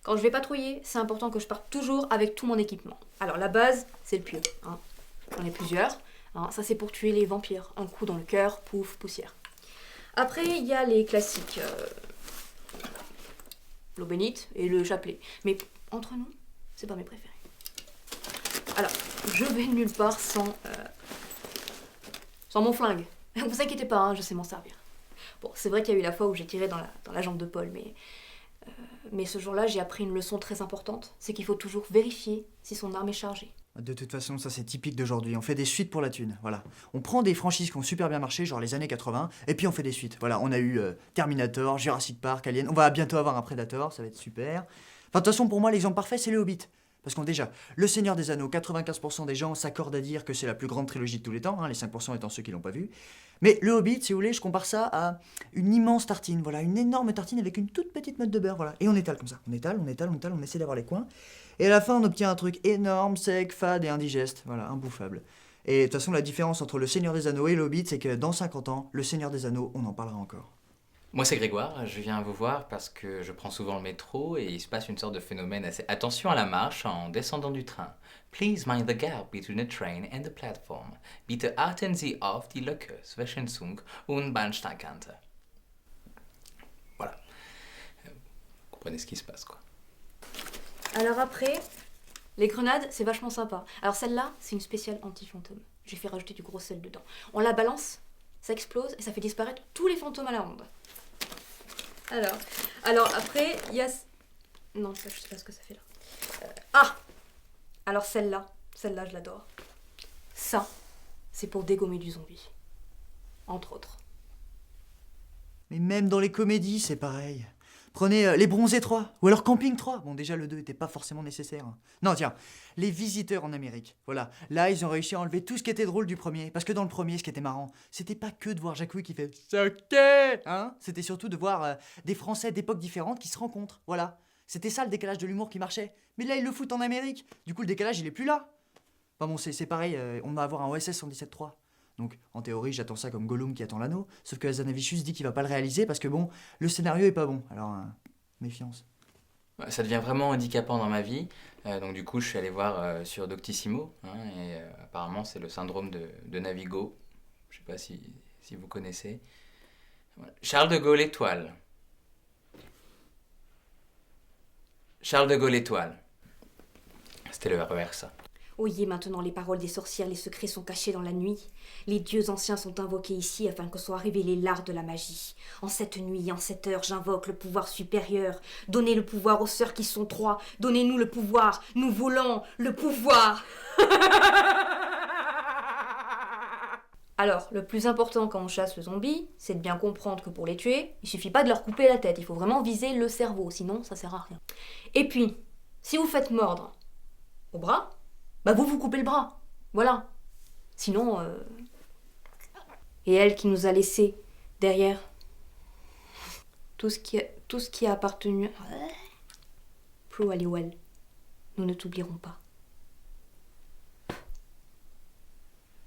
Quand je vais patrouiller, c'est important que je parte toujours avec tout mon équipement. Alors la base, c'est le pieu. Hein. J'en ai plusieurs. Hein. Ça c'est pour tuer les vampires. Un coup dans le cœur, pouf, poussière. Après, il y a les classiques. L'eau bénite et le chapelet. Mais entre nous, c'est pas mes préférés. Alors, je vais nulle part sans mon flingue. Ne vous inquiétez pas, hein, je sais m'en servir. Bon, c'est vrai qu'il y a eu la fois où j'ai tiré dans la jambe de Paul, mais ce jour-là, j'ai appris une leçon très importante. C'est qu'il faut toujours vérifier si son arme est chargée. De toute façon, ça c'est typique d'aujourd'hui. On fait des suites pour la thune, voilà. On prend des franchises qui ont super bien marché, genre les années 80, et puis on fait des suites. Voilà, on a eu Terminator, Jurassic Park, Alien. On va bientôt avoir un Predator, ça va être super. Enfin, de toute façon, pour moi, l'exemple parfait, c'est le Hobbit. Parce qu'on déjà, Le Seigneur des Anneaux, 95% des gens s'accordent à dire que c'est la plus grande trilogie de tous les temps, hein, les 5% étant ceux qui l'ont pas vu. Mais le Hobbit, si vous voulez, je compare ça à une immense tartine, voilà, une énorme tartine avec une toute petite motte de beurre, voilà. Et on étale comme ça. On étale, on étale, on étale, on essaie d'avoir les coins. Et à la fin, on obtient un truc énorme, sec, fade et indigeste, voilà, imbouffable. Et de toute façon, la différence entre Le Seigneur des Anneaux et le Hobbit, c'est que dans 50 ans, Le Seigneur des Anneaux, on en parlera encore. Moi, c'est Grégoire, je viens vous voir parce que je prends souvent le métro et il se passe une sorte de phénomène assez... Attention à la marche en descendant du train. Please mind the gap between the train and the platform. Bitte achten Sie auf die Lücke zwischen Zug und Bahnsteigkante. Voilà. Vous comprenez ce qui se passe, quoi. Alors après, les grenades, c'est vachement sympa. Alors celle-là, c'est une spéciale anti-fantôme. J'ai fait rajouter du gros sel dedans. On la balance, ça explose et ça fait disparaître tous les fantômes à la ronde. Alors après, il y a... Non, ça, je sais pas ce que ça fait là. Alors celle-là, je l'adore. Ça, c'est pour dégommer du zombie. Entre autres. Mais même dans les comédies, c'est pareil. Prenez Les Bronzés 3, ou alors Camping 3. Bon, déjà, le 2 était pas forcément nécessaire. Hein. Non, tiens, Les Visiteurs en Amérique. Voilà, là, ils ont réussi à enlever tout ce qui était drôle du premier. Parce que dans le premier, ce qui était marrant, c'était pas que de voir Jacouille qui fait « C'est ok !» hein. C'était surtout de voir des Français d'époques différentes qui se rencontrent. Voilà. C'était ça le décalage de l'humour qui marchait. Mais là, ils le foutent en Amérique. Du coup, le décalage, il est plus là. Enfin bon, c'est pareil, on va avoir un OSS 117.3. Donc, en théorie, j'attends ça comme Gollum qui attend l'anneau. Sauf que Hazanavicius dit qu'il va pas le réaliser parce que bon, le scénario est pas bon. Alors, méfiance. Ça devient vraiment handicapant dans ma vie. Donc du coup, je suis allé voir sur Doctissimo. Hein, et apparemment, c'est le syndrome de Navigo. Je sais pas si vous connaissez. Voilà. Charles de Gaulle étoile. Charles de Gaulle étoile. C'était le RER, ça. Oyez maintenant les paroles des sorcières, les secrets sont cachés dans la nuit. Les dieux anciens sont invoqués ici afin que soient révélés l'art de la magie. En cette nuit, en cette heure, j'invoque le pouvoir supérieur. Donnez le pouvoir aux sœurs qui sont trois. Donnez-nous le pouvoir. Nous voulons le pouvoir. Alors, le plus important quand on chasse le zombie, c'est de bien comprendre que pour les tuer, il suffit pas de leur couper la tête. Il faut vraiment viser le cerveau, sinon ça sert à rien. Et puis, si vous faites mordre au bras, bah vous coupez le bras. Voilà. Sinon... Et elle qui nous a laissé derrière tout ce qui a appartenu... Prue Halliwell, nous ne t'oublierons pas.